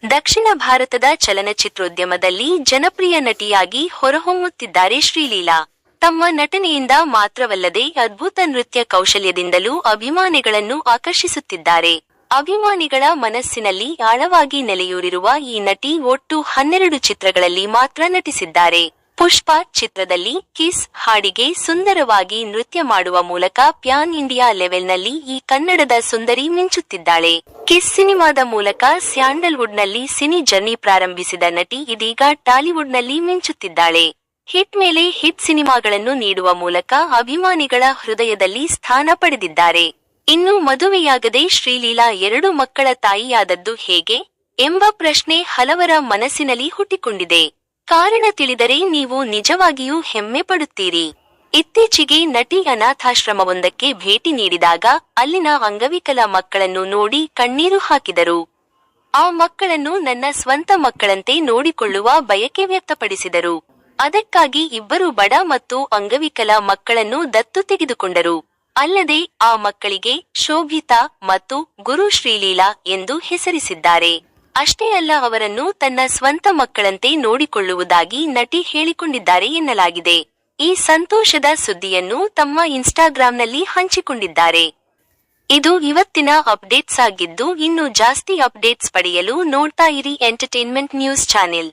ದಕ್ಷಿಣ ಭಾರತದ ಚಲನಚಿತ್ರೋದ್ಯಮದಲ್ಲಿ ಜನಪ್ರಿಯ ನಟಿಯಾಗಿ ಹೊರಹೊಮ್ಮುತ್ತಿದ್ದಾರೆ ಶ್ರೀಲೀಲಾ. ತಮ್ಮ ನಟನೆಯಿಂದ ಮಾತ್ರವಲ್ಲದೆ ಅದ್ಭುತ ನೃತ್ಯ ಕೌಶಲ್ಯದಿಂದಲೂ ಅಭಿಮಾನಿಗಳನ್ನು ಆಕರ್ಷಿಸುತ್ತಿದ್ದಾರೆ. ಅಭಿಮಾನಿಗಳ ಮನಸ್ಸಿನಲ್ಲಿ ಆಳವಾಗಿ ನೆಲೆಯೂರಿರುವ ಈ ನಟಿ ಒಟ್ಟು 12 ಚಿತ್ರಗಳಲ್ಲಿ ಮಾತ್ರ ನಟಿಸಿದ್ದಾರೆ. ಪುಷ್ಪ ಚಿತ್ರದಲ್ಲಿ ಕಿಸ್ ಹಾಡಿಗೆ ಸುಂದರವಾಗಿ ನೃತ್ಯ ಮಾಡುವ ಮೂಲಕ ಪ್ಯಾನ್ ಇಂಡಿಯಾ ಲೆವೆಲ್ನಲ್ಲಿ ಈ ಕನ್ನಡದ ಸುಂದರಿ ಮಿಂಚುತ್ತಿದ್ದಾಳೆ. ಕಿಸ್ ಸಿನಿಮಾದ ಮೂಲಕ ಸ್ಯಾಂಡಲ್ವುಡ್ನಲ್ಲಿ ಸಿನಿ ಜರ್ನಿ ಪ್ರಾರಂಭಿಸಿದ ನಟಿ ಇದೀಗ ಟಾಲಿವುಡ್ನಲ್ಲಿ ಮಿಂಚುತ್ತಿದ್ದಾಳೆ. ಹಿಟ್ ಮೇಲೆ ಹಿಟ್ ಸಿನಿಮಾಗಳನ್ನು ನೀಡುವ ಮೂಲಕ ಅಭಿಮಾನಿಗಳ ಹೃದಯದಲ್ಲಿ ಸ್ಥಾನ ಪಡೆದಿದ್ದಾರೆ. ಇನ್ನು ಮದುವೆಯಾಗದೆ ಶ್ರೀಲೀಲಾ 2 ಮಕ್ಕಳ ತಾಯಿಯಾದದ್ದು ಹೇಗೆ ಎಂಬ ಪ್ರಶ್ನೆ ಹಲವರ ಮನಸ್ಸಿನಲ್ಲಿ ಹುಟ್ಟಿಕೊಂಡಿದೆ. ಕಾರಣ ತಿಳಿದರೆ ನೀವು ನಿಜವಾಗಿಯೂ ಹೆಮ್ಮೆ ಪಡುತ್ತೀರಿ. ಇತ್ತೀಚೆಗೆ ನಟಿ ಅನಾಥಾಶ್ರಮವೊಂದಕ್ಕೆ ಭೇಟಿ ನೀಡಿದಾಗ ಅಲ್ಲಿನ ಅಂಗವಿಕಲ ಮಕ್ಕಳನ್ನು ನೋಡಿ ಕಣ್ಣೀರು ಹಾಕಿದರು. ಆ ಮಕ್ಕಳನ್ನು ನನ್ನ ಸ್ವಂತ ಮಕ್ಕಳಂತೆ ನೋಡಿಕೊಳ್ಳುವ ಬಯಕೆ ವ್ಯಕ್ತಪಡಿಸಿದರು. ಅದಕ್ಕಾಗಿ 2 ಬಡ ಮತ್ತು ಅಂಗವಿಕಲ ಮಕ್ಕಳನ್ನು ದತ್ತು ತೆಗೆದುಕೊಂಡರು. ಅಲ್ಲದೆ ಆ ಮಕ್ಕಳಿಗೆ ಶೋಭಿತಾ ಮತ್ತು ಗುರು ಶ್ರೀಲೀಲಾ ಎಂದು ಹೆಸರಿಸಿದ್ದಾರೆ. ಅಷ್ಟೇ ಅಲ್ಲ, ಅವರನ್ನು ತನ್ನ ಸ್ವಂತ ಮಕ್ಕಳಂತೆ ನೋಡಿಕೊಳ್ಳುವುದಾಗಿ ನಟಿ ಹೇಳಿಕೊಂಡಿದ್ದಾರೆ ಎನ್ನಲಾಗಿದೆ. ಈ ಸಂತೋಷದ ಸುದ್ದಿಯನ್ನು ತಮ್ಮ ಇನ್ಸ್ಟಾಗ್ರಾಂನಲ್ಲಿ ಹಂಚಿಕೊಂಡಿದ್ದಾರೆ. ಇದು ಇವತ್ತಿನ ಅಪ್ಡೇಟ್ಸ್ ಆಗಿದ್ದು, ಇನ್ನು ಜಾಸ್ತಿ ಅಪ್ಡೇಟ್ಸ್ ಪಡೆಯಲು ನೋಡ್ತಾ ಇರಿ ಎಂಟರ್ಟೈನ್ಮೆಂಟ್ ನ್ಯೂಸ್ ಚಾನೆಲ್.